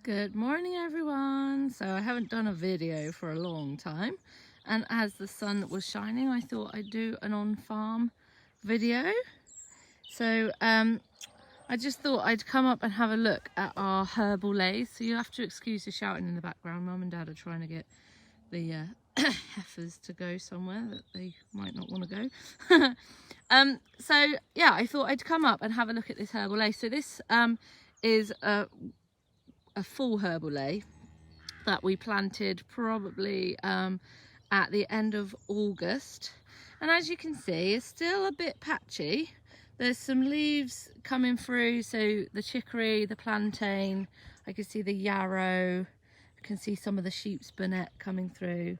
Good morning everyone. So I haven't done a video for a long time, and as the sun was shining I thought I'd do an on-farm video. So I just thought I'd come up and have a look at our Herbal Leys. So you'll have to excuse the shouting in the background. Mum and Dad are trying to get the heifers to go somewhere that they might not want to go. So yeah, I thought I'd come up and have a look at this Herbal Ley. So this is a full Herbal Ley that we planted probably at the end of August, and as you can see it's still a bit patchy. There's some leaves coming through, so the chicory, the plantain, I can see the yarrow, I can see some of the sheep's bonnet coming through,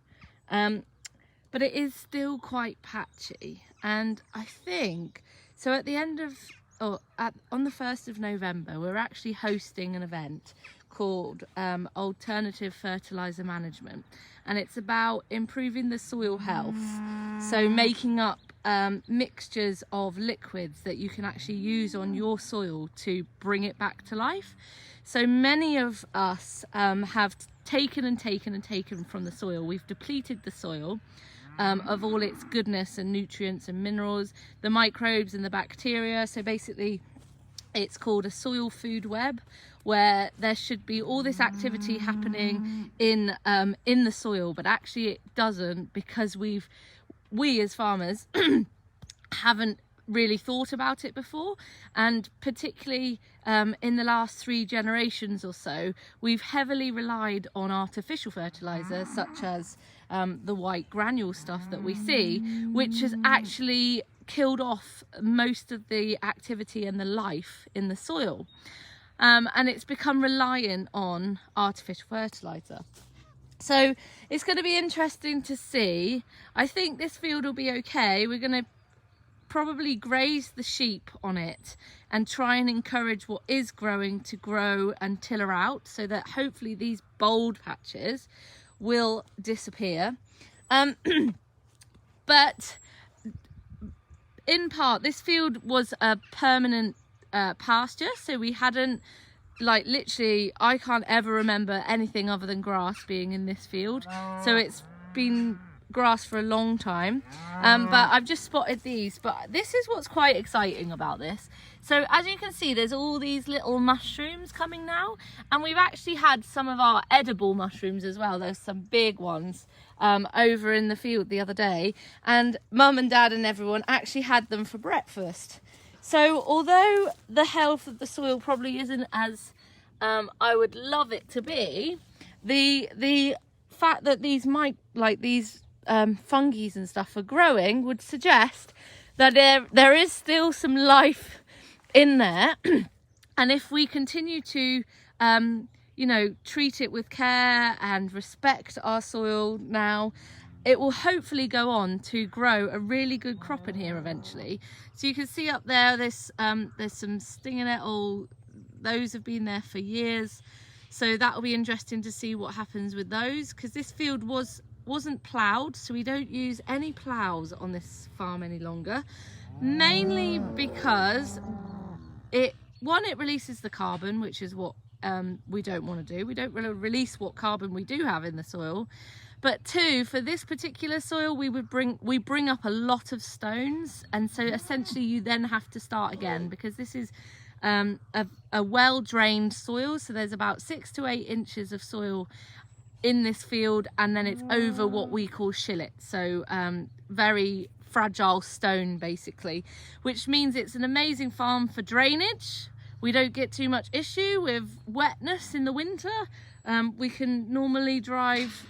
but it is still quite patchy. And I think so at the end of on the 1st of November we're actually hosting an event called Alternative Fertiliser Management, and it's about improving the soil health, so making up mixtures of liquids that you can actually use on your soil to bring it back to life. So many of us have taken from the soil. We've depleted the soil of all its goodness and nutrients and minerals, the microbes and the bacteria. So basically it's called a soil food web, where there should be all this activity happening in the soil, but actually it doesn't, because we as farmers haven't really thought about it before. And particularly in the last 3 generations or so, we've heavily relied on artificial fertilizers such as the white granule stuff that we see, which has actually killed off most of the activity and the life in the soil, and it's become reliant on artificial fertilizer. So it's going to be interesting to see. I think this field will be okay. We're going to probably graze the sheep on it and try and encourage what is growing to grow and tiller out, so that hopefully these bold patches will disappear. But in part this field was a permanent pasture, so we hadn't, like, literally I can't ever remember anything other than grass being in this field, so it's been grass for a long time. But I've just spotted these, but this is what's quite exciting about this. So as you can see, there's all these little mushrooms coming now, and we've actually had some of our edible mushrooms as well. There's some big ones over in the field the other day, and Mum and Dad and everyone actually had them for breakfast. So although the health of the soil probably isn't as I would love it to be, the fact that these fungi and stuff are growing would suggest that there is still some life in there. And if we continue to treat it with care and respect our soil now, it will hopefully go on to grow a really good crop in here eventually. So you can see up there, there's some stinging nettle. Those have been there for years, so that will be interesting to see what happens with those, because this field wasn't ploughed, so we don't use any ploughs on this farm any longer, mainly because it releases the carbon, which is what we don't want to do. We don't really release what carbon we do have in the soil. But 2, for this particular soil, we bring up a lot of stones, and so essentially you then have to start again, because this is a well-drained soil. So there's about 6 to 8 inches of soil in this field, and then it's over what we call shillet, so very fragile stone basically, which means it's an amazing farm for drainage. We don't get too much issue with wetness in the winter. We can normally drive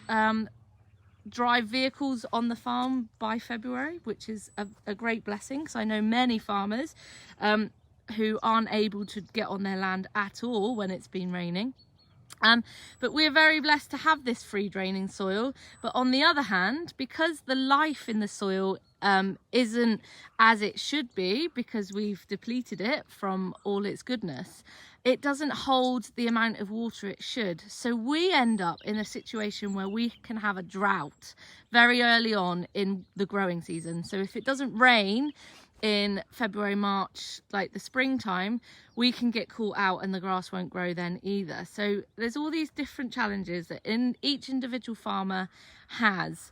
vehicles on the farm by February, which is a great blessing, because I know many farmers who aren't able to get on their land at all when it's been raining. But we're very blessed to have this free draining soil. But on the other hand, because the life in the soil isn't as it should be, because we've depleted it from all its goodness, it doesn't hold the amount of water it should. So we end up in a situation where we can have a drought very early on in the growing season. So if it doesn't rain in February, March, like the springtime, we can get caught out and the grass won't grow then either. So there's all these different challenges that each individual farmer has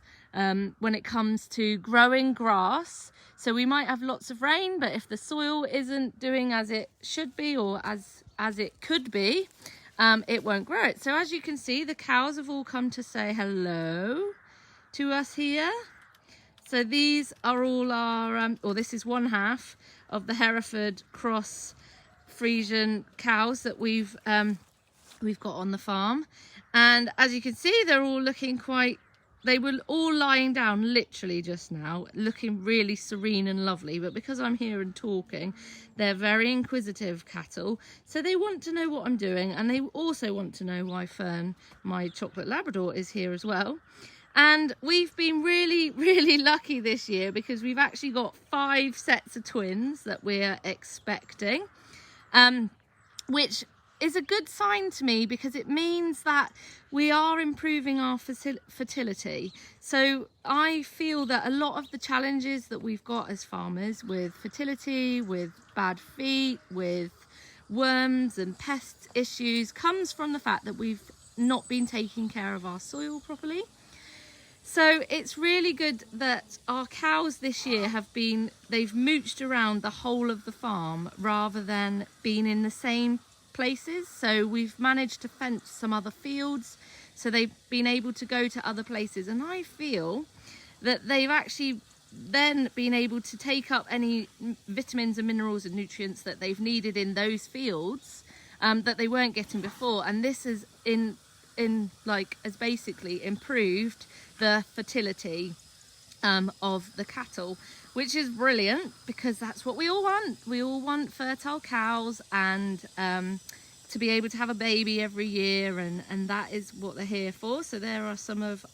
when it comes to growing grass. So we might have lots of rain, but if the soil isn't doing as it should be or as it could be, it won't grow it. So as you can see, the cows have all come to say hello to us here. So these are all our, or this is one half of the Hereford cross Frisian cows that we've got on the farm. And as you can see, they're all looking quite, they were all lying down literally just now, looking really serene and lovely. But because I'm here and talking, they're very inquisitive cattle. So they want to know what I'm doing. And they also want to know why Fern, my chocolate Labrador, is here as well. And we've been really, really lucky this year because we've actually got 5 sets of twins that we're expecting, which is a good sign to me because it means that we are improving our fertility. So I feel that a lot of the challenges that we've got as farmers with fertility, with bad feet, with worms and pest issues comes from the fact that we've not been taking care of our soil properly. So it's really good that our cows this year they've mooched around the whole of the farm rather than being in the same places. So we've managed to fence some other fields, so they've been able to go to other places. And I feel that they've actually then been able to take up any vitamins and minerals and nutrients that they've needed in those fields that they weren't getting before. And this is has basically improved the fertility of the cattle, which is brilliant because that's what we all want. We all want fertile cows and to be able to have a baby every year, and that is what they're here for. So there are some of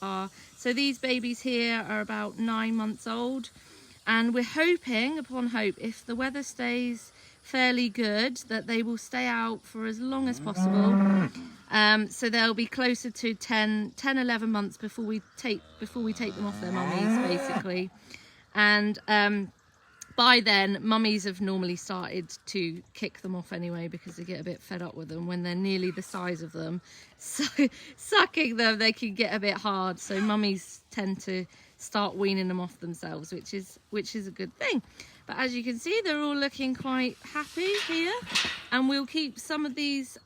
so these babies here are about 9 months old, and we're hoping upon hope, if the weather stays fairly good, that they will stay out for as long as possible. So they'll be closer to 10-11 months before we take them off their mummies, basically. And by then, mummies have normally started to kick them off anyway because they get a bit fed up with them when they're nearly the size of them. So sucking them, they can get a bit hard. So mummies tend to start weaning them off themselves, which is a good thing. But as you can see, they're all looking quite happy here, and we'll keep some of these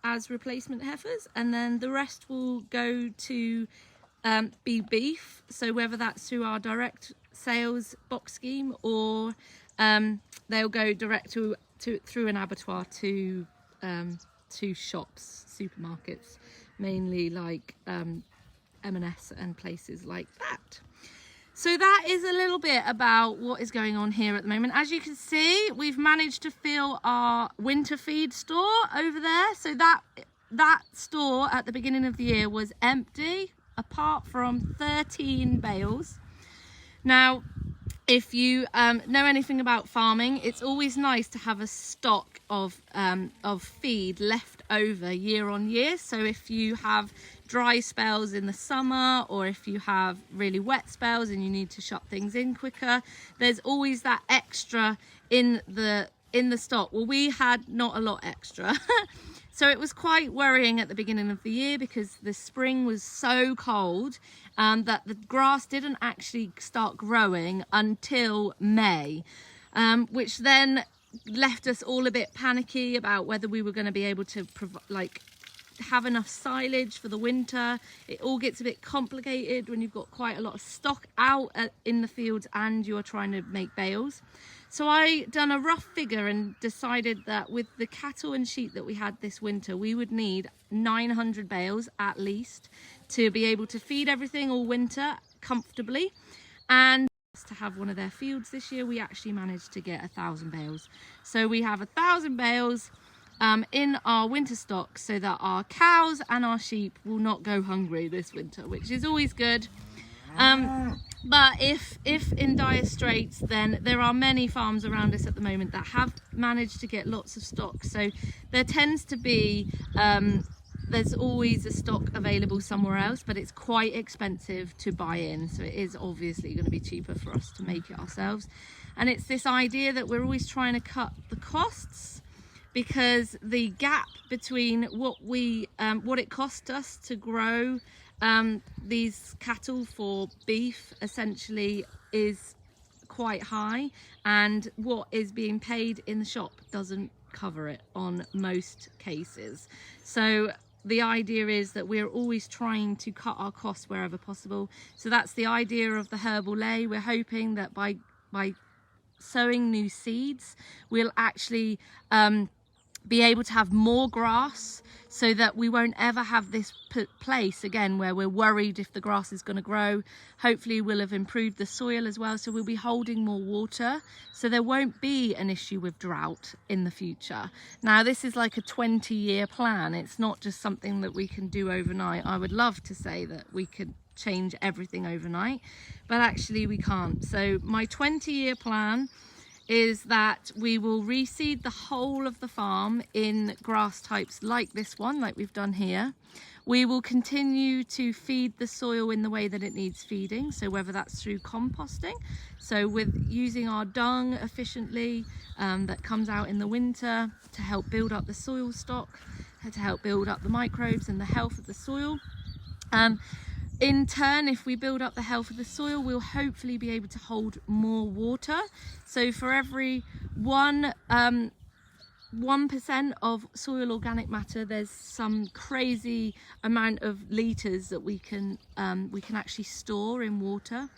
as replacement heifers, and then the rest will go to be beef. So whether that's through our direct sales box scheme or they'll go direct through an abattoir to shops, supermarkets, mainly like M&S and places like that. So that is a little bit about what is going on here at the moment. As you can see, we've managed to fill our winter feed store over there. So that store at the beginning of the year was empty, apart from 13 bales. Now, if you know anything about farming, it's always nice to have a stock of feed left over year on year. So if you have dry spells in the summer, or if you have really wet spells and you need to shut things in quicker, there's always that extra in the stock. Well, we had not a lot extra. So it was quite worrying at the beginning of the year because the spring was so cold that the grass didn't actually start growing until May, which then left us all a bit panicky about whether we were going to be able to have enough silage for the winter. It all gets a bit complicated when you've got quite a lot of stock out in the fields and you're trying to make bales. So I done a rough figure and decided that with the cattle and sheep that we had this winter, we would need 900 bales at least to be able to feed everything all winter comfortably. And to have one of their fields this year, we actually managed to get 1,000 bales. So we have 1,000 bales in our winter stock so that our cows and our sheep will not go hungry this winter, which is always good. But if in dire straits, then there are many farms around us at the moment that have managed to get lots of stock. So there tends to be there's always a stock available somewhere else, but it's quite expensive to buy in, so it is obviously going to be cheaper for us to make it ourselves. And it's this idea that we're always trying to cut the costs, because the gap between what it cost us to grow these cattle for beef essentially is quite high, and what is being paid in the shop doesn't cover it on most cases. So the idea is that we're always trying to cut our costs wherever possible. So that's the idea of the Herbal Ley. We're hoping that by sowing new seeds, we'll actually be able to have more grass, so that we won't ever have this place again where we're worried if the grass is going to grow. Hopefully we'll have improved the soil as well, so we'll be holding more water, so there won't be an issue with drought in the future. Now this is like a 20-year plan. It's not just something that we can do overnight. I would love to say that we could change everything overnight, but actually we can't. So my 20-year plan is that we will reseed the whole of the farm in grass types like this one, like we've done here. We will continue to feed the soil in the way that it needs feeding, so whether that's through composting, so with using our dung efficiently that comes out in the winter to help build up the soil stock, to help build up the microbes and the health of the soil. In turn, if we build up the health of the soil, we'll hopefully be able to hold more water. So for every 1% of soil organic matter, there's some crazy amount of litres that we can actually store in water.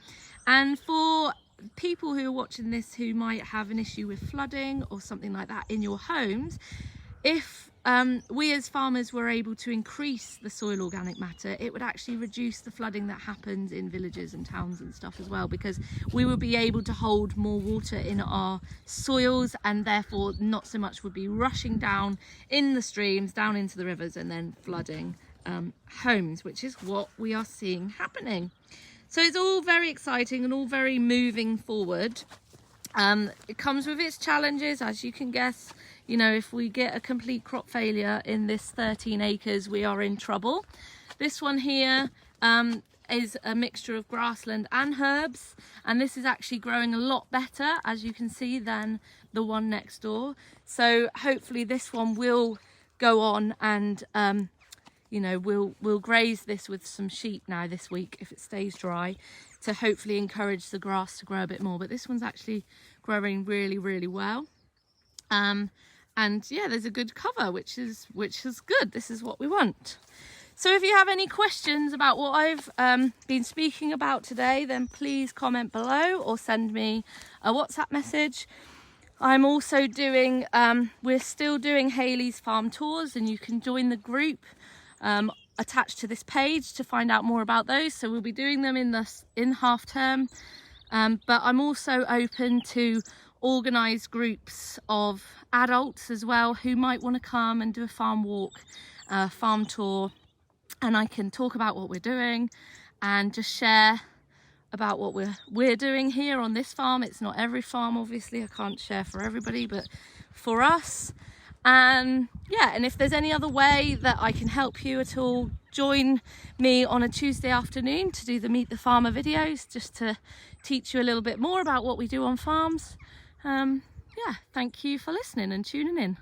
And for people who are watching this who might have an issue with flooding or something like that in your homes, if we as farmers were able to increase the soil organic matter, it would actually reduce the flooding that happens in villages and towns and stuff as well, because we would be able to hold more water in our soils, and therefore not so much would be rushing down in the streams, down into the rivers, and then flooding homes, which is what we are seeing happening. So it's all very exciting and all very moving forward. It comes with its challenges, as you can guess. You know, if we get a complete crop failure in this 13 acres, we are in trouble. This one here is a mixture of grassland and herbs, and this is actually growing a lot better, as you can see, than the one next door. So hopefully this one will go on, and you know, we'll graze this with some sheep now this week if it stays dry, to hopefully encourage the grass to grow a bit more. But this one's actually growing really, really well. And yeah, there's a good cover, which is good. This is what we want. So if you have any questions about what I've been speaking about today, then please comment below or send me a WhatsApp message. I'm also doing, we're still doing Hayley's farm tours, and you can join the group attached to this page to find out more about those. So we'll be doing them in half term, but I'm also open to organise groups of adults as well who might want to come and do a farm walk, farm tour, and I can talk about what we're doing and just share about what we're doing here on this farm. It's not every farm, obviously, I can't share for everybody, but for us. Yeah, and if there's any other way that I can help you at all, join me on a Tuesday afternoon to do the Meet the Farmer videos, just to teach you a little bit more about what we do on farms. Yeah, thank you for listening and tuning in.